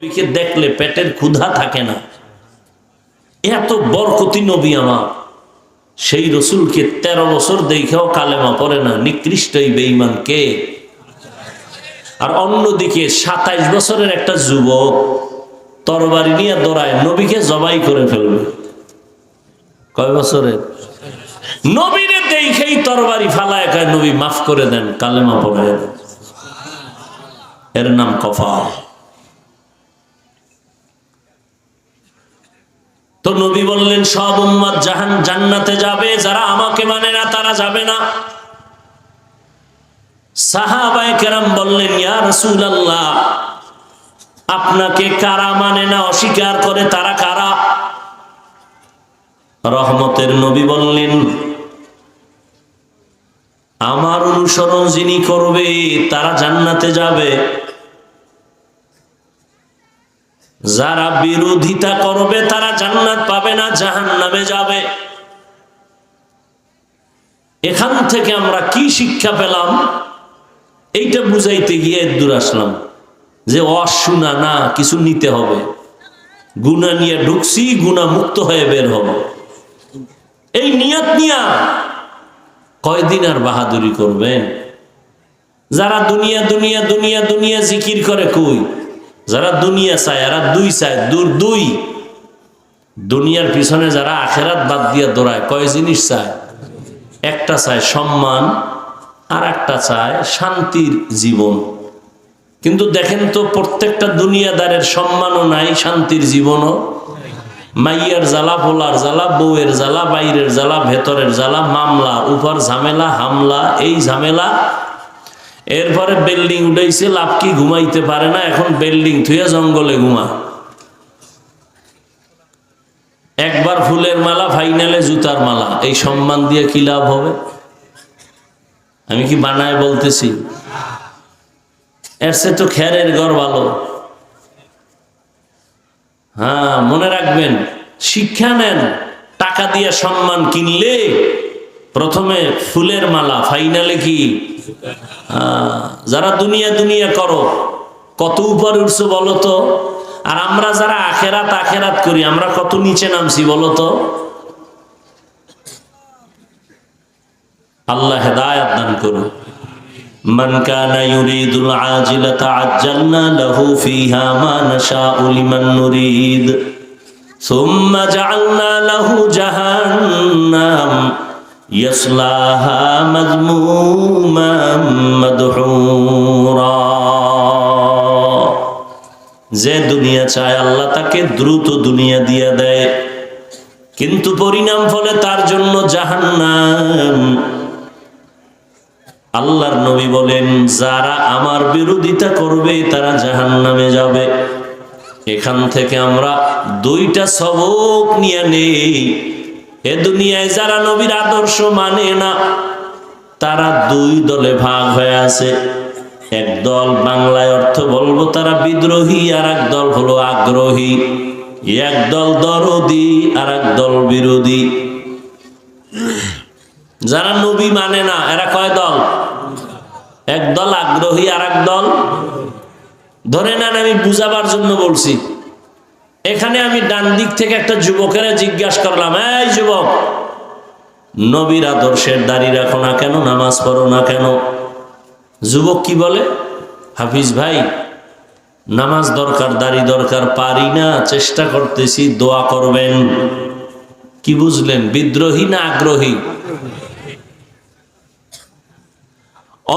নবীকে দেখলে পেটের ক্ষুধা থাকে না। এত বরকতি নবী আমার, সেই রসুলকে 13 বছর দেখেও কালেমা পড়ে না, নিকৃষ্ট এই বেঈমান কে? আর অন্যদিকে 27 বছরের একটা যুবক তরবারি নিয়ে দৌড়ায়, নবীকে জবাই করে ফেলবে। কয় বছরের? নবীরে দেখেই তরবারি ফালায়, কয় নবী মাফ করে দেন, কালেমা পড়ে দেন। এর নাম কফার। তো নবী বললেন সব উম্মত জান্নাতে যাবে, যারা আমাকে মানে না তারা যাবে না। সাহাবায়ে কেরাম বললেন ইয়া রাসূলুল্লাহ, আপনাকে কারা মানে না, অস্বীকার করে, তারা কারা? রহমতের নবী বললেন আমার অনুসরণ যিনি করবে তারা জান্নাতে যাবে, যারা বিরোধিতা করবে তারা জান্নাত পাবে না, জাহান্নামে যাবে। এখান থেকে আমরা কি শিক্ষা পেলাম এইটা বুঝাইতে গিয়ে দূর আসলাম যে অশুনা না, কিছু নিতে হবে। গুনাহ নিয়ে ঢুকছি, গুনাহ মুক্ত হয়ে বের হব, এই নিয়ত নিয়া কয়দিন আর বাহাদুরি করবেন? যারা দুনিয়া দুনিয়া দুনিয়া দুনিয়া জিকির করে, কই যারা দুনিয়া চায়, এরা দুই চায়, দুই দুনিয়ার পিছনে যারা আখেরাত বাদ দিয়ে দৌড়ায়, কয় জিনিস চায়? একটা চায় সম্মান, আর একটা চায় শান্তির জীবন। কিন্তু দেখেন তো প্রত্যেকটা দুনিয়াদারের সম্মানও নাই, শান্তির জীবনও। মাইয়ার জ্বালা, পোলার জ্বালা, বউয়ের জ্বালা, বাইরের জ্বালা, ভেতরের জ্বালা, মামলা, উপর ঝামেলা, হামলা, এই ঝামেলা। এরপরে বিল্ডিং উঠাইছে, লাভ কি? ঘুমাইতে পারে না, এখন বিল্ডিং থুয়ে জঙ্গলে ঘুমা। একবার ফুলের মালা, ফাইনালে জুতার মালা। এই সম্মান দিয়ে কি লাভ হবে? আমি কি বানায় বলতেছি? এর চেয়ে তো খেরের ঘর ভালো। হ্যাঁ, মনে রাখবেন, শিক্ষা নেন। টাকা দিয়ে সম্মান কিনলে প্রথমে ফুলের মালা, ফাইনালে কি? যারা দুনিয়া দুনিয়া করো, কত উপরে উঠছো বলো তো? আর আমরা যারা আখেরাত আখেরাত করি, আমরা কত নিচে নামছি বলো তো? আল্লাহ হেদায়েত দান করুন। মান কানা ইউরিদুল আজিলাতা আজ্জালনা লাহু ফিহা মা নাশাউ লিমান নুরিদ সুম্মা জাআলনা লাহু জাহান্নাম ইয়াসলাহা মাযমুমান মাদহুরা। যে দুনিয়া চায় আল্লাহ তাকে দ্রুত দুনিয়া দিয়ে দেয়, কিন্তু পরিণাম ফলে তার জন্য জাহান্নাম। আল্লাহর নবী বলেন যারা আমার বিরোধিতা করবে তারা জাহান্নামে যাবে। এখান থেকে আমরা দুইটা সবক নিয়ে নেই। এ দুনিয়ায় যারা নবীর আদর্শ মানে না তারা দুই দলে ভাগ হয়ে আছে। এক দল, বাংলায় অর্থ বলবো তারা বিদ্রোহী, আর এক দল হলো আগ্রহী। এক দল দরদি, আর এক দল বিরোধী। যারা নবী মানে না এরা কয় দল? এক দল আগ্রহী, আর এক দল ধরে নেন। আমি বুঝাবার জন্য বলছি। এখানে আমি ডান দিক থেকে একটা যুবকেরা জিজ্ঞাসা করলাম, এই যুবক, নবীর আদর্শের দাড়ি রাখো না কেন, নামাজ পড়ো না কেন? যুবক কি বলে? হাফিজ ভাই, নামাজ দরকার, দাড়ি দরকার, পারি না, চেষ্টা করতেছি, দোয়া করবেন। কি বুঝলেন? বিদ্রোহী না আগ্রহী?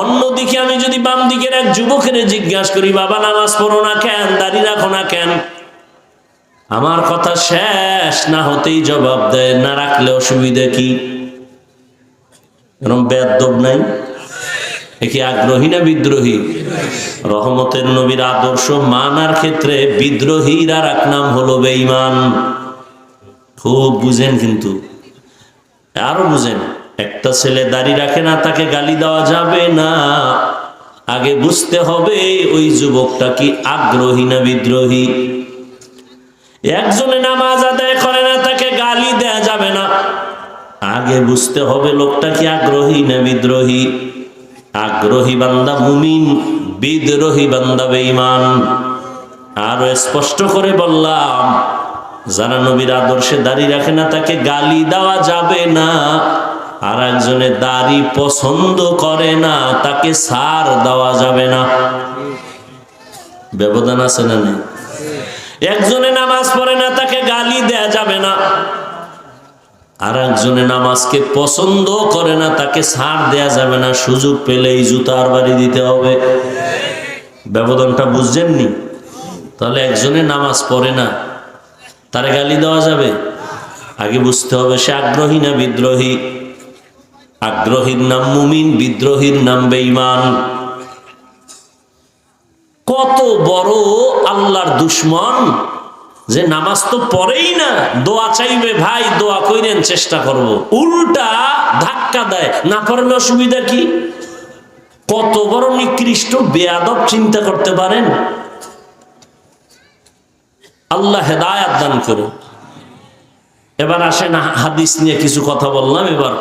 অন্যদিকে আমি যদি বাম দিকের এক যুবকের জিজ্ঞাসা করি, বাবা নামাজ পড়ো না কেন, দাড়ি রাখো না কেন? আমার কথা শেষ না হতেই জবাব দেয়, না রাখলে অসুবিধা কি? এরকম বেয়াদব নাই? এ কি আগ্রহী না বিদ্রোহী? রহমতের নবীর আদর্শ মানার ক্ষেত্রে বিদ্রোহীর আর এক নাম হলো বেঈমান। খুব বুঝেন, কিন্তু আরো বুঝেন। একটা ছেলে দাড়ি রাখে না, তাকে গালি দেওয়া যাবে না। আগে বুঝতে হবে ওই যুবকটা কি আগ্রহী না বিদ্রোহী। একজনে নামাজ আদায় করে না, তাকে গালি দেয়া যাবে না। আগে বুঝতে হবে লোকটা কি আগ্রহী না বিদ্রোহী। আগ্রহী বান্দা মুমিন, বিদ্রোহী বান্দা বেঈমান। আর স্পষ্ট করে বললাম, যারা নবীর আদর্শে দাড়ি রাখে না তাকে গালি দেওয়া যাবে না, আর একজনের দাড়ি পছন্দ করে না তাকে ছাড় দেওয়া যাবে না। ব্যবধান আছে না নেই? একজনে নামাজ পড়ে না তাকে গালি দেয়া যাবে না, আর একজনে নামাজকে পছন্দ করে না তাকে ছাড় দেয়া যাবে না। সুযোগ পেলেই জুতার বাড়ি দিতে হবে। ব্যবধানটা বুঝছেননি? তাহলে একজনে নামাজ পড়ে না তারে গালি দেওয়া যাবে? আগে বুঝতে হবে সে আগ্রহী না বিদ্রোহী। আগ্রহীর নাম মুমিন, বিদ্রোহীর নাম বেঈমান। কত বড় আল্লাহর দুশমন যে নামাজ তো পড়েই না, দোয়া চাইবে, ভাই দোয়া কইরেন চেষ্টা করব, উল্টা ধাক্কা দেয়, না পড়লে অসুবিধা কি? কত বড় নিকৃষ্ট বেয়াদব চিন্তা করতে পারেন? আল্লাহ হেদায়াত দান করে। এবার আসেন, হাদিস নিয়ে কিছু কথা বললাম, এবার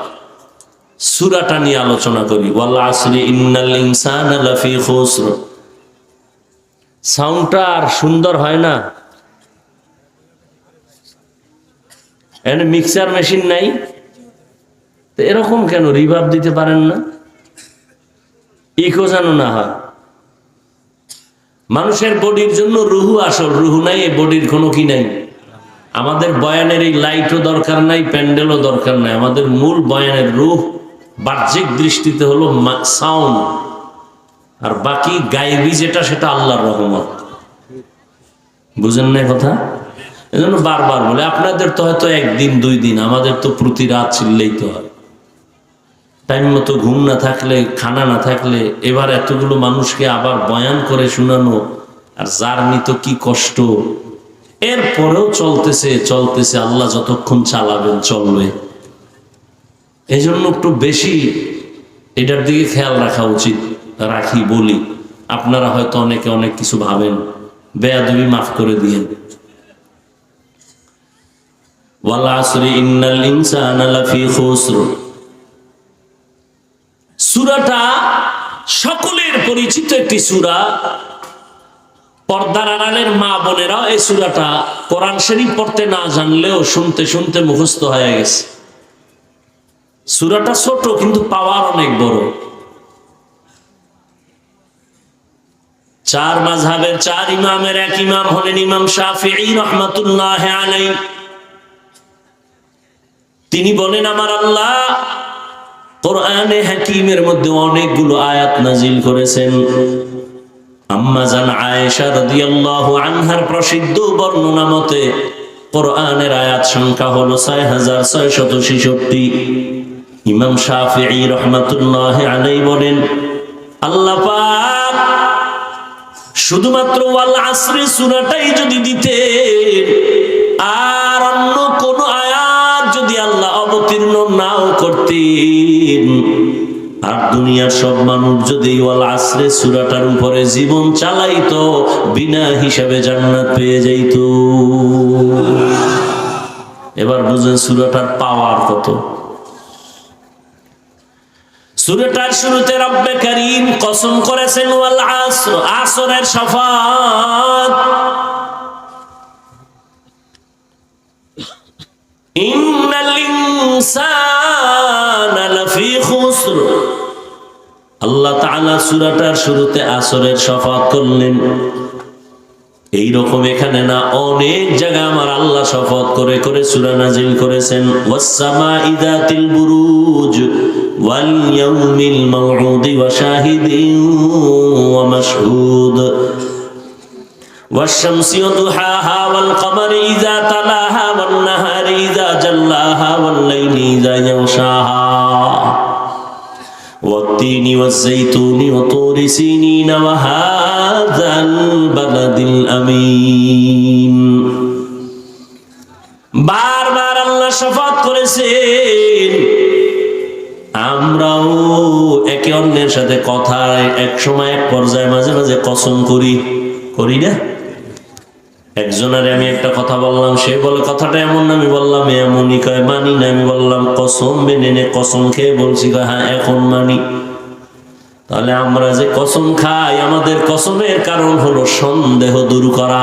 সূরাটা নিয়ে আলোচনা করি। ওয়াল আসরি ইন্নাল ইনসানা লাফি খুসর। সাউন্ডটা আর সুন্দর হয় না? এখানে মিক্সার মেশিন নাই তো এরকম কেন? রিভার্ব দিতে পারেন না? ইকো যেন না হয়। মানুষের বডির জন্য রুহু আসল, রুহু নাই, এই বডির কোনো কি নাই। আমাদের বয়ানের এই লাইটও দরকার নাই, প্যান্ডেলও দরকার নাই। আমাদের মূল বয়ানের রুহ বাহ্যিক দৃষ্টিতে হলো সাউন্ড, আর বাকি গায়েবী যেটা সেটা আল্লাহর রহমত। বুঝেন না কথা? এজন্য বারবার বলে, আপনাদের তো হয়তো একদিন দুই দিন, আমাদের তো প্রতি রাত চিল্লেই তো হয়। টাইম মতো ঘুম না থাকলে, খানা না থাকলে, এবার এতগুলো মানুষকে আবার বয়ান করে শোনানো, আর জার্নি তো কি কষ্ট। এরপরেও চলতেছে চলতেছে, আল্লাহ যতক্ষণ চালাবেন চলবে। এই জন্য একটু বেশি এটার দিকে খেয়াল রাখা উচিত। রাখি বলি, আপনারা হয়তো অনেকে অনেক কিছু ভাবেন, বেয়াদবি মাফ করে দিয়েন। ওয়াল আসরি ইন্নাল ইনসানা লাফি খুসর। সূরাটা সকলের পরিচিত একটি সূরা। পর্দার আড়ালের মা বোনেরা এই সূরাটা কোরআন শরীফ পড়তে না জানলেও শুনতে শুনতে মুখস্থ হয়ে গেছে। সূরাটা ছোট কিন্তু পাওয়ার অনেক বড়। চার মাযহাবের চার ইমামের এক ইমাম হলেন ইমাম শাফিঈ রাহমাতুল্লাহ আলাইহি। তিনি বলেন, আমার আল্লাহ কোরআনে হাকিমের মধ্যে অনেকগুলো আয়াত নাজিল করেছেন। আম্মা জান আয়েশা রাদিয়াল্লাহু আনহার প্রসিদ্ধ বর্ণনা মতে কোরআনের আয়াত সংখ্যা হলো ৬৬৬৬। ইমাম শাফিঈ রাহমাতুল্লাহি আলাইহি বলেন, আল্লাহ পাক শুধুমাত্র ওয়াল আসরি সূরাটাই যদি দিতেন, আর অন্য কোন আয়াত যদি আল্লাহ অবতীর্ণ নাও করতেন, আর দুনিয়ার সব মানুষ যদি ওয়াল আসরে সূরাটার উপরে জীবন চালাইতো, বিনা হিসাবে জান্নাত পেয়ে যাইত। এবার বুঝেন সূরাটার পাওয়ার কত। সূরাটার শুরুতে রব্বে কারীম কসম করেছেন ওয়াল আসর, আসরের শফাত। ইন্নাল ইনসানা লাফি খুসর। আল্লাহ তাআলা সূরাটার শুরুতে আসরের শফাত করলেন। এই রকম এখানে না, অনেক জায়গায় আমার আল্লাহ শপথ করে করে সূরা নাজিল করেছেন। ওয়াস সামাঈ যাতিল বুরুজ ওয়াল ইয়াউমিল মাউউদ ওয়া শাহিদিন ওয়া মাশহুদ ওয়াশ শামসি ওয়া দুহাহা ওয়াল কমারি ইযা তালাহা ওয়ান নাহারি ইযা জাল্লাহা ওয়াল লাইলি ইযা ইয়াগশাহা والتين والزيتون وطور سينين وهذا البلد الأمين। বারবার আল্লাহ শপথ করেছেন। আমরাও একে অন্যের সাথে কথা এক সময় এক পর্যায়ে মাঝে মাঝে কসম করি না? একজনের আমি একটা কথা বললাম, সে বলে কথাটা এমন না, আমি বললাম এমনই, কয় মানি না। আমি বললাম কসম মেনে নে, কসম খেয়ে বলছি, কয় হ্যাঁ এখন মানি। তাহলে আমরা যে কসম খাই, আমাদের কসমের কারণ হলো সন্দেহ দূর করা।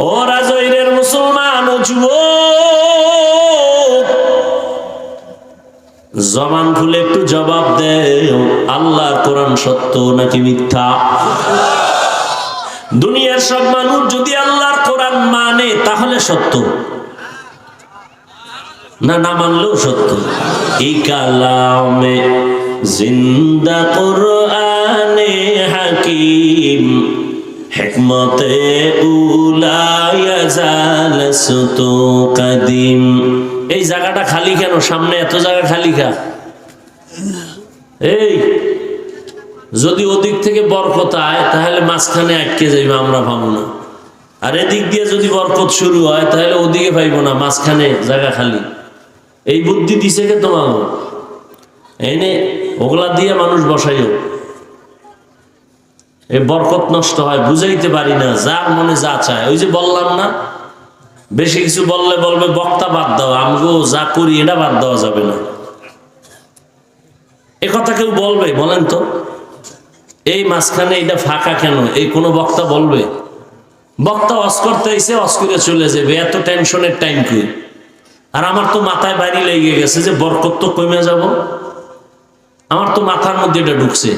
ও রাজৈরের মুসলমান ও যুবক, জবান খুলে একটু জবাব দেও, আল্লাহর কোরআন সত্য নাকি মিথ্যা? দুনিয়ার সব মানুষ যদি আল্লাহর কোরআন মানে তাহলে সত্য, না না মানলেও সত্য। এই কালামে জিন্দা কোরআনে হাকিম, হিকমতে উলা ইয়াজালসতু কাদিম। এই জায়গাটা খালি কেন? সামনে এত জায়গা খালি কা? এই যদি ওদিক থেকে বরকত আয় তাহলে মাঝখানে আটকে যাইবে, আমরা পাবো না। আর এদিক দিয়ে যদি বরকত শুরু হয় তাহলে ওদিকে পাইব না, মাঝখানে জায়গা খালি। এই বুদ্ধি দিছে কে তোমার? এনে ওগুলা দিয়ে মানুষ বসাইও, এই বরকত নষ্ট হয়, বুঝাইতে পারি না, যার মনে যা চায়। ওই যে বললাম না, বেশি কিছু বললে বলবে বক্তা বাদ দাও, আমগো যা করি এটা বাদ দেওয়া যাবে না। এ কথা কেউ বলবে? বলেন তো, এই মাঝখানে এটা ফাঁকা কেন? এই কোনো বক্তা বলবে? বক্তা অস করতে এসে অস করে চলে যাবে, এত টেনশনের টাইম কি? আর আমার তো মাথায় বাড়ি লেগে গেছে যে বরকত তো কমে যাব। আমার তো মাথার মধ্যে এটা ঢুকছে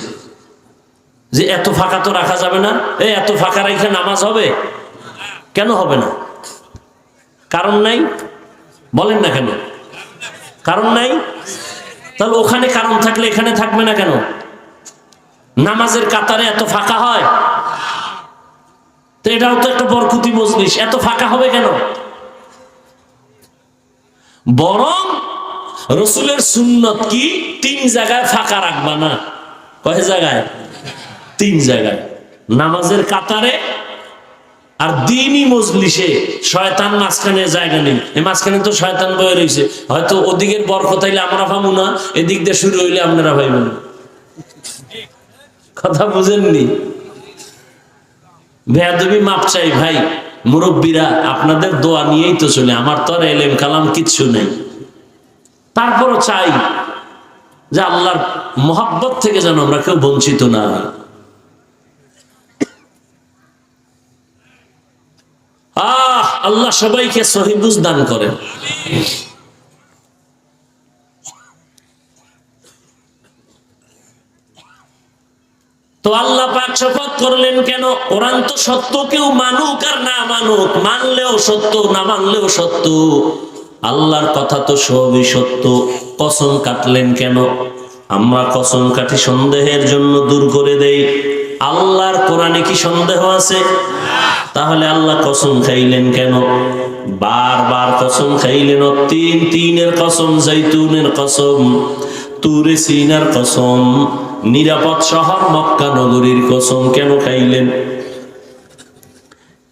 যে এত ফাঁকা তো রাখা যাবে না। এই এত ফাঁকা রাখে নামাজ হবে? কেন হবে না? কারণ নাই? বলেন না কেন কারণ নাই? তাহলে ওখানে কারণ থাকলে এখানে থাকবে না কেন? নামাজের কাতারে এত ফাঁকা হয়, তো এটাও তো একটা বরকতি মজলিস, এত ফাঁকা হবে কেন? বরং রসুলের সুন্নত কি, 3 জায়গায় ফাঁকা রাখবা না। কয় জায়গায়? 3 জায়গায়। নামাজের কাতারে আর দ্বীনি মজলিসে। শয়তান মাঝখানে জায়গা নেই, এই মাঝখানে তো শয়তান বয়ে রয়েছে। হয়তো ওদিকের বরকত হইলে আমরা পাবো না, এদিক দিয়ে শুরু হইলে আপনারা পাইবেন। কথা বুঝেননি? বেয়াদবি মাপ চাই ভাই, মুরব্বীরা আপনাদের দোয়া নিয়েই তো চলে। আমার তো আর এলেম কালাম কিচ্ছু নেই, তারপরও চাই যে আল্লাহর মহব্বত থেকে যেন আমরা কেউ বঞ্চিত না হই। আল্লাহ সবাইকে সহি বুঝ দান করেন। তো আল্লাহ পাক শপথ করলেন কেন? কোরআন তো সত্য, কেউ মানুক আর না মানুক, মানলেও সত্য না মানলেও সত্য। আল্লাহর কথা তো সবই সত্য। কসম কাটলেন কেন? আমরা কসম কাটি সন্দেহের জন্য, দূর করে দেই। আল্লাহর কোরআনে কি সন্দেহ আছে? তাহলে আল্লাহ কসম খাইলেন কেন? বারবার কসম খাইলেন। তিনের কসম, জাইতুনের কসম, তুরে সিনার কসম, নিরাপদ শহর মক্কা নগরীর কসম কেন খাইলেন?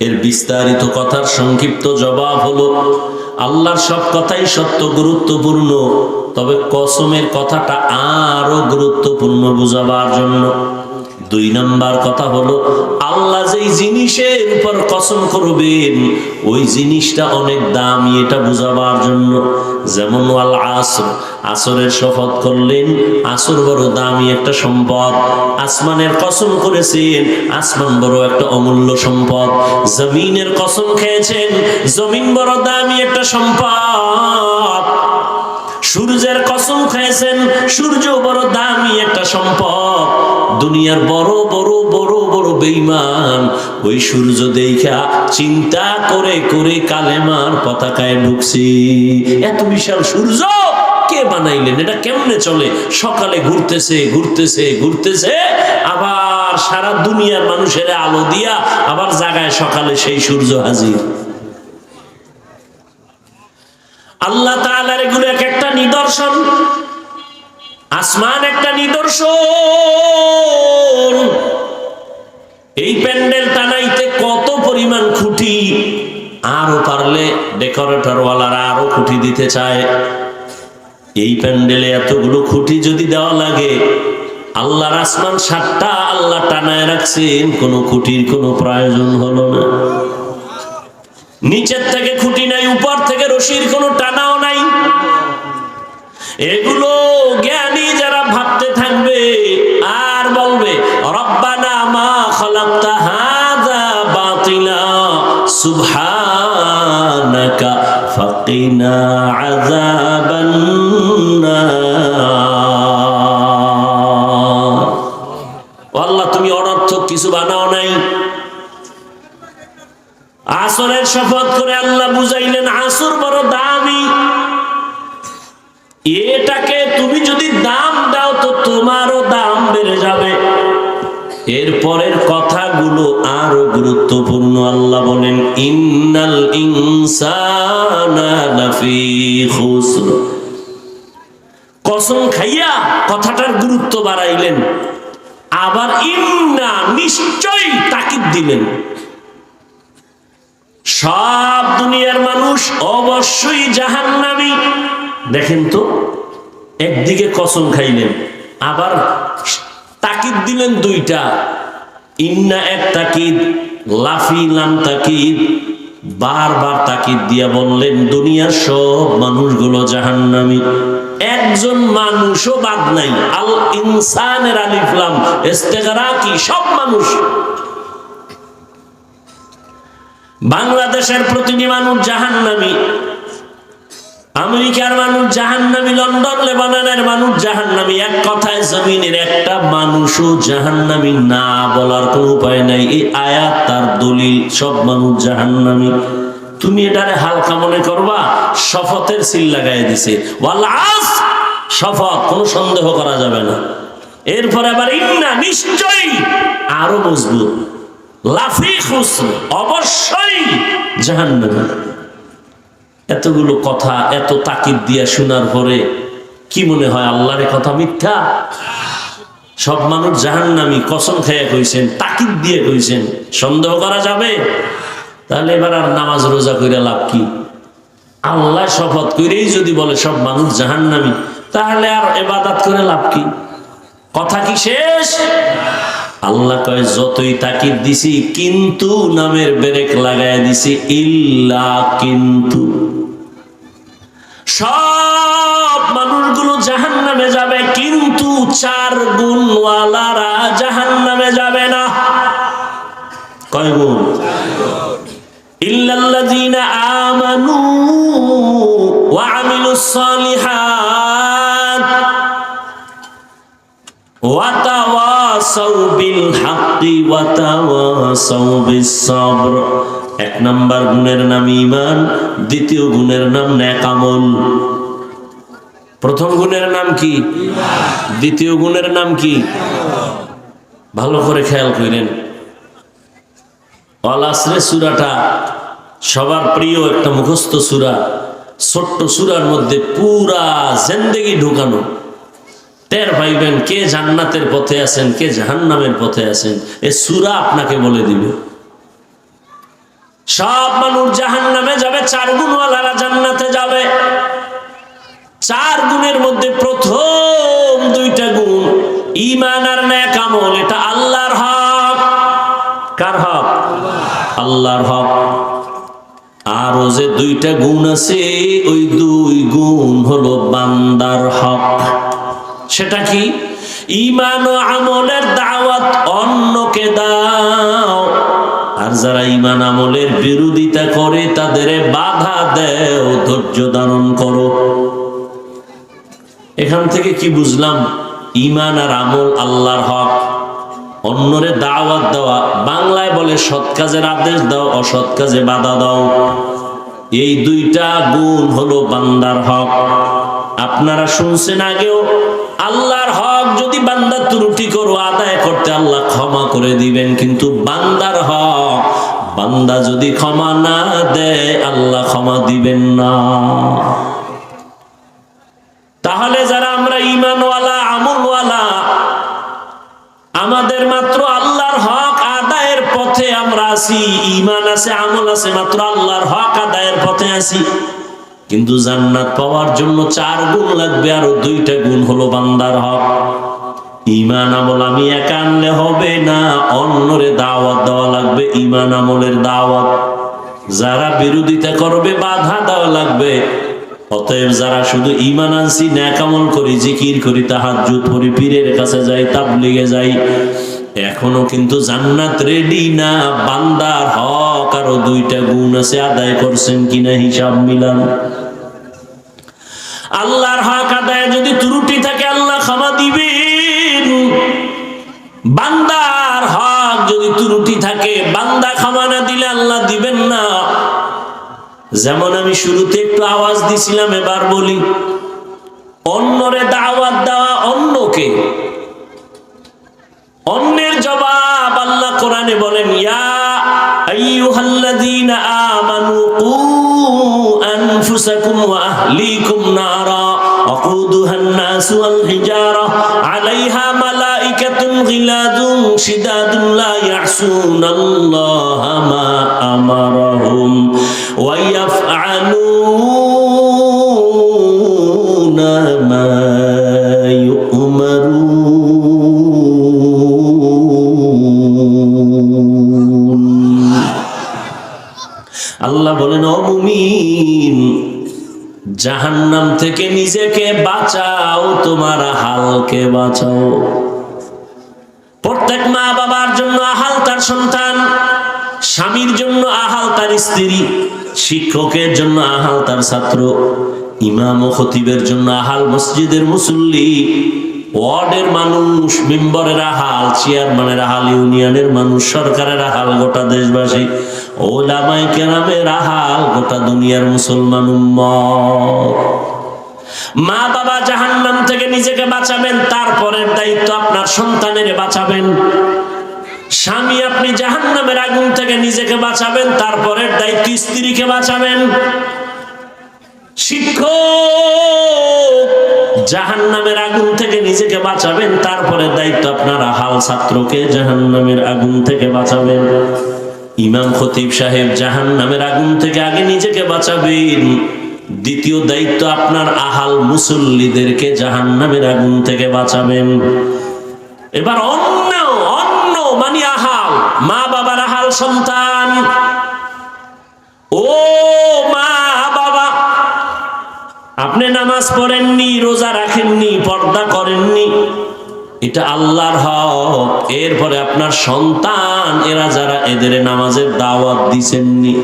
এর বিস্তারিত কথার সংক্ষিপ্ত জবাব হলো, আল্লাহর সব কথাই সত্য, গুরুত্বপূর্ণ, তবে কসমের কথাটা আরো গুরুত্বপূর্ণ বুঝাবার জন্য। 2 নাম্বার কথা হলো, আল্লাহ যেই জিনিসের উপর কসম করবেন ওই জিনিসটা অনেক দামি, এটা বুঝাবার জন্য। যেমন ওয়াল আসর, আসরের শপথ করলেন, আসর বড় দামি একটা সম্পদ। আসমানের কসম করেছেন, আসমান বড় একটা অমূল্য সম্পদ। জমিনের কসম খেয়েছেন, জমিন বড় দামি একটা সম্পদ। সূর্যের কসম খেয়েছেন, সূর্য বড় দামি একটা সম্পদ। দুনিয়ার বড় বড় বড় বড় বেঈমান ওই সূর্য দেখা চিন্তা করে করে কালেমার পতাকায় ঢুকছি। এত বিশাল সূর্য কে বানাইলেন? এটা কেমনে চলে? সকালে ঘুরতেছে ঘুরতেছে ঘুরতেছে, আবার সারা দুনিয়ার মানুষের আলো দিয়া আবার জাগায় সকালে সেই সূর্য হাজির। আল্লাহ তাআলার এগুলো এক একটা নিদর্শন। আসমান একটা নিদর্শন। এই প্যান্ডেল টানাইতে কত পরিমাণ খুঁটি, আরো পারলে ডেকোরেটর ওয়ালারা আরো খুঁটি দিতে চায়। এই প্যান্ডেলে এতগুলো খুঁটি যদি দেওয়া লাগে, আল্লাহর আসমান 7টা আল্লাহ টানায় রাখছেন, কোনো খুঁটির কোনো প্রয়োজন হলো না। নিচের থেকে খুঁটি নাই, উপর থেকে রশির কোনো টানাও নাই। এগুলো জ্ঞানী যারা ভাবতে থাকবে সুবহানাকা ফাকিনা আযাবান নার। আল্লাহ তুমি অনর্থক কিছু বানাও নাই। আসরের শপথ করে আল্লাহ বুঝাইলেন আসর বড় দামি, এটাকে তুমি যদি দাম দাও তো তোমারও দাম বেড়ে যাবে। এরপরের কথাগুলো আরো গুরুত্বপূর্ণ। আল্লাহ বলেন ইন্নাল ইনসানা লাফি খুসর। কসম খাইয়া কথাটার গুরুত্ব বাড়াইলেন, আবার ইন্না নিশ্চয়ই তাকিদ দিলেন। সব দুনিয়ার মানুষ অবশ্যই জাহান্নামী। দেখেন তো, একদিকে কসম খাইলেন, আবার তাকিদ দিলেন দুইটা। ইন্না এক তাকিদ, লাফি লাম তাকিদ। বারবার তাকিদ দিয়া বললেন দুনিয়ার সব মানুষগুলো জাহান্নামী, একজন মানুষও বাদ নাই। আল ইনসানের আলিফ লাম ইস্তেগরাকি, সব মানুষ। বাংলাদেশের প্রতিটি মানুষ জাহান্নামী, আমেরিকার মানুষ জাহান্নামী, লন্ডন লেবাননের মানুষ জাহান্নামী। এক কথায় জমিনের একটা মানুষও জাহান্নামী না বলার কোনো উপায় নাই। এই আয়াত তার দলিল, সব মানুষ জাহান্নামী। তুমি এটারে হালকা মনে করবা, শপথের সিল লাগাই দিছে। ওয়াল আসর, শপথ, কোনো সন্দেহ করা যাবে না। এরপরে আবার ইন্না নিশ্চয়ই, আরো মজবুত, লাফি খুসর, অবশ্যই জাহান্নামী। এতগুলো কথা এত তাকিদ দিয়া শোনার পরে কি মনে হয় আল্লাহর কথা মিথ্যা? সব মানুষ জাহান্নামী কসম খেয়ে কইছেন, তাকিদ দিয়ে কইছেন, সন্দেহ করা যাবে? তাহলে এবার আর নামাজ রোজা কইরা লাভ কি? আল্লাহ শপথ কইরেই যদি বলে সব মানুষ জাহান্নামী, তাহলে আর ইবাদত করে লাভ কি? কথা কি শেষ? আল্লাহ কয় যতই তাকিদ দিছি, কিন্তু নামের ব্রেক লাগায় দিছি। ইল্লা, কিন্তু সব মানুষগুলো জাহান্নামে যাবে, কিন্তু 4 গুণওয়ালারা জাহান্নামে যাবে না। কয় গুণ? ইল্লাল্লাযীনা আমানু ওয়া আমিলুস সালিহাত ওয়া তাওয়াসাউ বিল হাক্কি ওয়া তাওয়াসাউ বিস সাবর। 1 নাম্বার গুণের নাম ঈমান, দ্বিতীয় গুণের নাম নেক আমল। প্রথম গুণের নাম কি? ঈমান। দ্বিতীয় গুণের নাম কি? ভালো করে খেয়াল করেন। আল আসরে সূরাটা সবার প্রিয় একটা মুখস্থ সূরা। ছোট্ট সূরার মধ্যে পুরা জিন্দেগি ঢুকানো। টের পাইবেন কে জান্নাতের পথে আছেন, কে জাহান্নামের পথে আছেন। এই সূরা আপনাকে বলে দিবে। সব মানুষ জাহান্নামে যাবে, 4 গুণওয়ালারা জান্নাতে যাবে। 4 গুণের মধ্যে প্রথম 2টা গুণ ঈমান আর নেক আমল। এটা আল্লাহর হক। কার হক? আল্লাহর হক। আর ও যে 2টা গুণ আছে, ওই 2 গুণ হলো বান্দার হক। সেটা কি? ঈমান ও আমলের দাওয়াত অন্যকে দাও, আর যারা ঈমান আমলের বিরোধিতা করে তাদের বাধা দেও, ধৈর্য ধারণ করো। এখান থেকে কি বুঝলাম? ঈমান আর আমল আল্লাহর হক, অন্যরে দাওয়াত দেওয়া। বাংলায় বলে সৎ কাজের আদেশ দাও, অসৎ কাজে বাধা দাও। এই 2টা গুণ হলো বান্দার হক। আপনারা শুনছেন আগেও, আল্লাহর হক যদি বান্দা ত্রুটি করো আদায় করতে আল্লাহ ক্ষমা করে দিবেন, কিন্তু বান্দার হক বান্দা যদি ক্ষমা না দেয় আল্লাহ ক্ষমা দিবেন না। তাহলে যারা আমরা ঈমানওয়ালা, আমলওয়ালা, আমাদের মাত্র আল্লাহর হক আদায়ের পথে আমরা আছি। ঈমান আছে, আমল আছে, মাত্র আল্লাহর হক আদায়ের পথে আছি। কিন্তু জান্নাত পাওয়ার জন্য 4 গুণ লাগবে, আর 2টা গুণ হলো বান্দার হক। ঈমান আমল আমি একা আনলে হবে না, অন্যরে দাওয়াত দেওয়া লাগবে। ঈমান আমলের দাওয়াত, যারা বিরোধিতা করবে বাধা দেওয়া লাগবে। অতএব যারা শুধু ঈমান আনছি, নেক আমল করি, জিকির করি, তাহাজ্জুদ পড়ি, পীরের কাছে যাই, তাবলীগে যাই, এখনো কিন্তু জান্নাত রেডি না। বান্দার হক আরো 2টা গুণ আছে, আদায় করছেন কিনা হিসাব মিলান। আল্লাহর হক আদায় যদি ত্রুটি থাকে আল্লাহ ক্ষমা দিবেন। বান্দার হক যদি ত্রুটি থাকে, বান্দা ক্ষমা না দিলে আল্লাহ দিবেন না। যেমন আমি শুরুতে একটু আওয়াজ দিছিলাম, এবার বলি, অন্যরে দাওয়াত দেওয়া, অন্যকে, অন্যের জবাব আল্লাহ কোরআনে বলেন, ইয়া আইয়ুহাল্লাযীনা আমানু কু আনফুসাকুম ওয়া আহলিকুম নারা ওয়াকুদুহান নাসু ওয়াল হিজারা আলাইহা মালাইকাতুন গিলাদুন শিদাদুন লা ইয়াসুনাল্লাহা মা আমারাহুম ওয়া ইয়াফআলুনা মা আল্লাহ বলেন, ও মুমিন, জাহান্নাম থেকে নিজেকে বাঁচাও, তোমার আহালকে বাঁচাও। প্রত্যেক মা বাবার জন্য আহাল তার সন্তান, স্বামীর জন্য আহাল তার স্ত্রী, শিক্ষকের জন্য আহাল তার ছাত্র, ইমাম ও খতিবের জন্য আহাল মসজিদের মুসল্লি, ওয়ার্ডের মানুষ, মেম্বারের আহাল, চেয়ারম্যানের আহাল, ইউনিয়নের মানুষ, সরকারের আহাল গোটা দেশবাসী, ওলামায়ে কেরামের আহাল গোটা দুনিয়ার মুসলমান উম্মত। মা বাবা জাহান্নাম থেকে নিজেকে বাঁচাবেন, তারপরের দায়িত্ব আপনার সন্তানের বাঁচাবেন। স্বামী, আপনি জাহান্নামের আগুন থেকে নিজেকে বাঁচাবেন, তারপরের দায়িত্ব স্ত্রীকে বাঁচাবেন। শিক্ষক, জাহান্নামের আগুন থেকে নিজেকে বাঁচাবেন, তারপরে দায়িত্ব আপনার আহাল ছাত্রকে জাহান্নামের আগুন থেকে বাঁচাবেন। ইমাম খতিব সাহেব, জাহান্নামের আগুন থেকে আগে নিজেকে বাঁচাবেন, দ্বিতীয় দায়িত্ব আপনার আহাল মুসল্লিদেরকে জাহান্নামের আগুন থেকে বাঁচাবেন। এবার অন্য মানে আহাল, মা বাবার আহাল সন্তান। ও মা বাবা, আপনি নামাজ পড়েননি, রোজা রাখেননি, পর্দা করেননি, এটা আল্লাহর হক। এরপরে আপনার সন্তান, এরা যারা, এদের নামাজের দাওয়াত দিছেননি।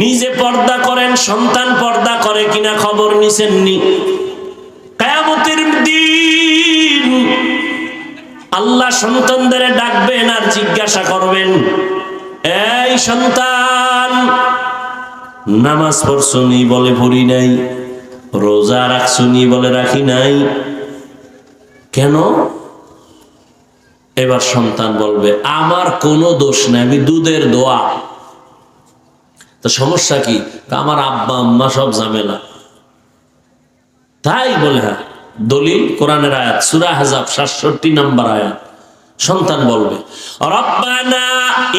নিজে পর্দা করেন, সন্তান পর্দা করে কিনা খবর নিছেননি। কিয়ামতের দিন আল্লাহ সন্তানদের ডাকবেন আর জিজ্ঞাসা করবেন, এই সন্তান, নামাজ পড়ছনি? বলে পড়ি নাই। রোজা রাখছনি? বলে রাখি নাই। কেন? এবার সন্তান বলবে, আমার কোনো দোষ নাই, আমি দুধের দোয়া। তো সমস্যা কি? আমার আব্বা আম্মা সব ঝামেলা। তাই বলে, হ্যাঁ, দলিল কোরআনের আয়াত, সূরা আহজাব ৬৭ নম্বর আয়াত। সন্তান বলবে, রব্বানা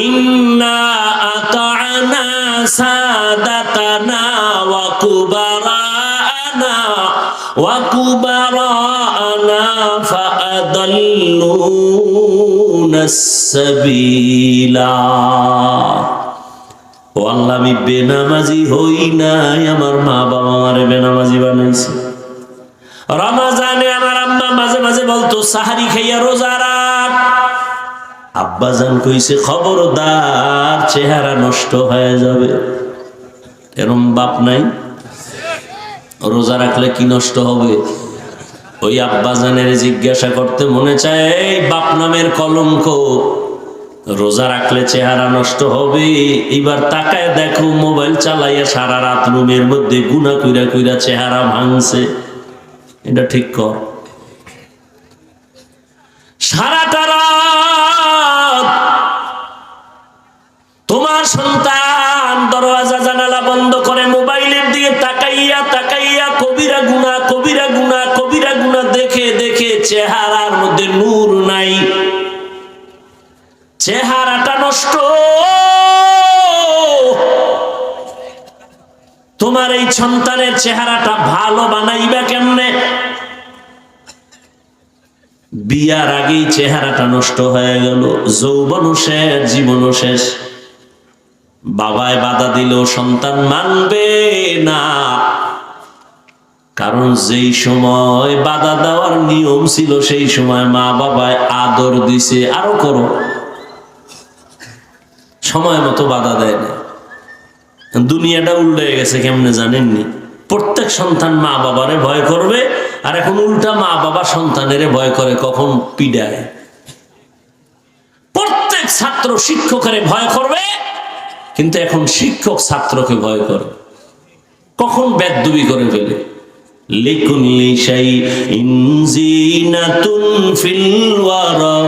ইন্না আতা'না সাদাতানা ওয়া কুবারানা ফাআদাল্লুনাস সাবিলা। ও আল্লাহ, আমি বেনামাজি হই নাই, আমার মা বাবা আমারে বেনামাজি বানাইছে। রমজানে আমার আম্মা মাঝে মাঝে বলতো, সাহারি খাইয়া রোজা রাখ। আব্বাজান কইছে, খবরদার, চেহারা নষ্ট হয়ে যাবে। এরম বাপ নাই? রোজা রাখলে কি নষ্ট হবে? ওই আব্বাজানের জিজ্ঞাসা করতে মনে চায়, এই বাপ নামের কলঙ্ক, রোজা রাখলে চেহারা নষ্ট হবে? এবার তাকায় দেখো, মোবাইল চালাইয়া সারা রাত রুমের মধ্যে গুনাহ কইরা কইরা চেহারা ভাঙছে। এটা ঠিক কর। সারাটা রাত তোমার সন্তান দরওয়াজা জানালা বন্ধ করে মোবাইলের দিকে তাকাইয়া তাকাইয়া কবিরা গুনাহ, কবিরা গুনাহ, কবিরা গুনাহ দেখে দেখে চেহারার মধ্যে নূর নাই, চেহারাটা নষ্ট। তোমার এই সন্তানের চেহারাটা ভালো বানাইবা কেমনে? বিয়ার আগেই চেহারাটা নষ্ট হয়ে গেল, যৌবনও শেষ, জীবনও শেষ। বাবায় বাধা দিল, সন্তান মানবে না। কারণ যেই সময় বাধা দেওয়ার নিয়ম ছিল সেই সময় মা বাবায় আদর দিছে, আরো করো, সময় মতো বাধা দেয় না। দুনিয়াটা উল্টে গেছে কেমনে জানেননি? প্রত্যেক সন্তান মা বাবারে ভয় করবে, আর এখন উল্টা মা বাবা সন্তানেরে ভয় করে, কখন পিডায়। প্রত্যেক ছাত্র শিক্ষকের ভয় করবে, কিন্তু এখন শিক্ষক ছাত্রকে ভয় করে, কখন বেদবি করে ফেলে। লিকুল্লি শাইইন জিনাতুন ফিল ওয়ারা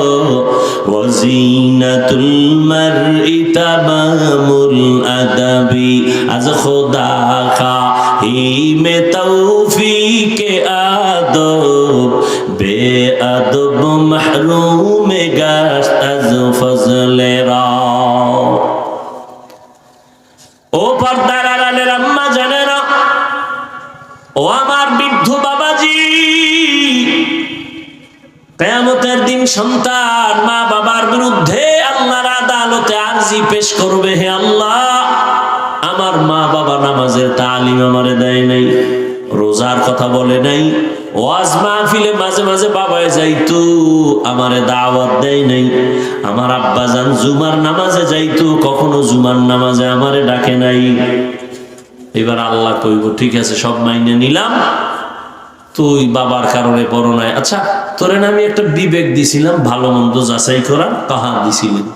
ওয়া জিনাতুল মারই তামামুল আদাবি। আজ খোদা খাহি মে তৌফিকে আদব বেআদব মাহরুম গাশত আজ ফজলে রা। ও পর্দার আড়ালের আম্মা জানেরা, ও আমার বৃদ্ধ বাবাজি, কিয়ামতের দিন সন্তান মা বাবার বিরুদ্ধে আল্লাহর আদালতে আরজি পেশ করবে, হে আল্লাহ, আমার মা বাবা নামাজের তালিম আমারে দেয় নাই, রোজার কথা বলে নাই, ওয়াজ মাহফিলে মাঝে মাঝে বাবায় যাইতো, আমারে দাওয়াত দেয় নাই, আমার আব্বাজান জুমার নামাজে যাইতো, কখনো জুমার নামাজে আমারে ডাকে নাই। এবার আল্লাহ কইব, ঠিক আছে সব মাইনে নিলাম, তুই বাবার কারণে পড়ো নাই, আচ্ছা তোরে না আমি একটা বিবেক দিছিলাম ভালো মন্দ যাচাই করার, কাহা দিছিলেন?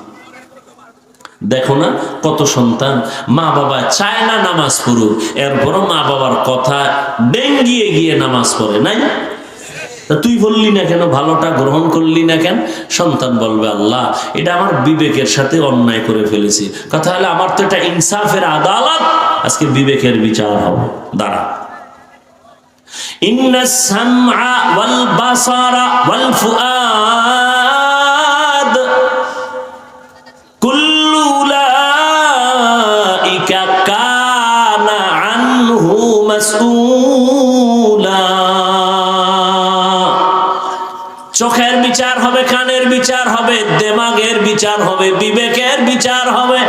দেখো না কত সন্তান মা বাবা চায় না নামাজ পড়ুক, এরপরও মা বাবার কথা ডেঙ্গিয়ে গিয়ে নামাজ পড়ে নাই। তুই বললি না কেন, ভালোটা গ্রহণ করলি না কেন? সন্তান বলবে, আল্লাহ এটা আমার বিবেকের সাথে অন্যায় করে ফেলেছি। কথা হলো আমার তো এটা ইনসাফের আদালত, আজকে বিবেকের বিচার হবে। দাঁড়া, ইন্নাস সামআ ওয়াল বাসারা ওয়াল ফুআদ কুল্লু উলাইকা কানা আনহু মাসউলা। চোখের বিচার হবে, কানের বিচার হবে, দেমাগের বিচার হবে, বিবেকের বিচার হবে।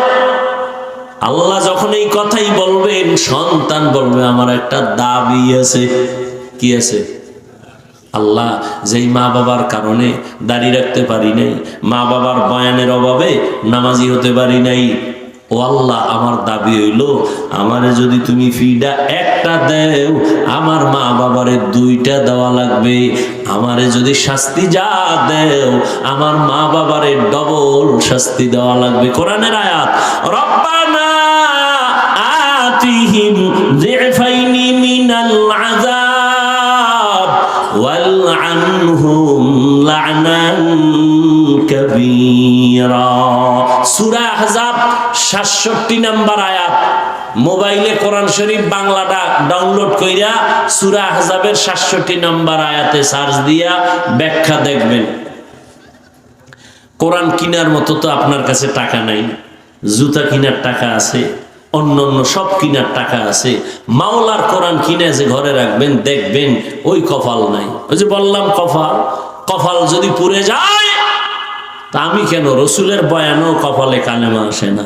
আল্লাহ যখন এই কথাই বলবেন, সন্তান বলবে আমার একটা দাবি আছে। কি আছে? আল্লাহ যেই মা বাবার কারণে দাড়ি রাখতে পারি নাই, মা বাবার বয়ানের অভাবে নামাজি হতে পারি নাই, ও আল্লাহ আমার দাবি হইল, আমারে যদি তুমি ফিডা একটা দেও, আমার মা বাবারে দুইটা দেওয়া লাগবে। আমারে যদি শাস্তি যা দেও, আমার মা বাবারে ডবল শাস্তি দেওয়া লাগবে। কোরআনের আয়াত, রব্বানা আতিহিম যিফাইনি মিনাল আযাব ওয়ালআনহুম লা'নান কাবীরা। সূরা আহজাব 67 নম্বর আয়াত। মোবাইলে কোরআন শরীফ বাংলাটা ডাউনলোড কইরা সূরা আহজাবের 67 নম্বর আয়াতে সার্চ দিয়া ব্যাখ্যা দেখবেন। কোরআন কিনার মতো তো আপনার কাছে টাকা নাই, জুতা কিনার টাকা আছে, অন্য অন্য সব কিনার টাকা আছে, মাওলার কোরআন কিনে যে ঘরে রাখবেন, দেখবেন ওই কপাল নাই। ওই যে বললাম কপাল যদি পুড়ে যায়, তা আমি কেন, রসুলের বয়ানও কপালে কালেমা আসে না।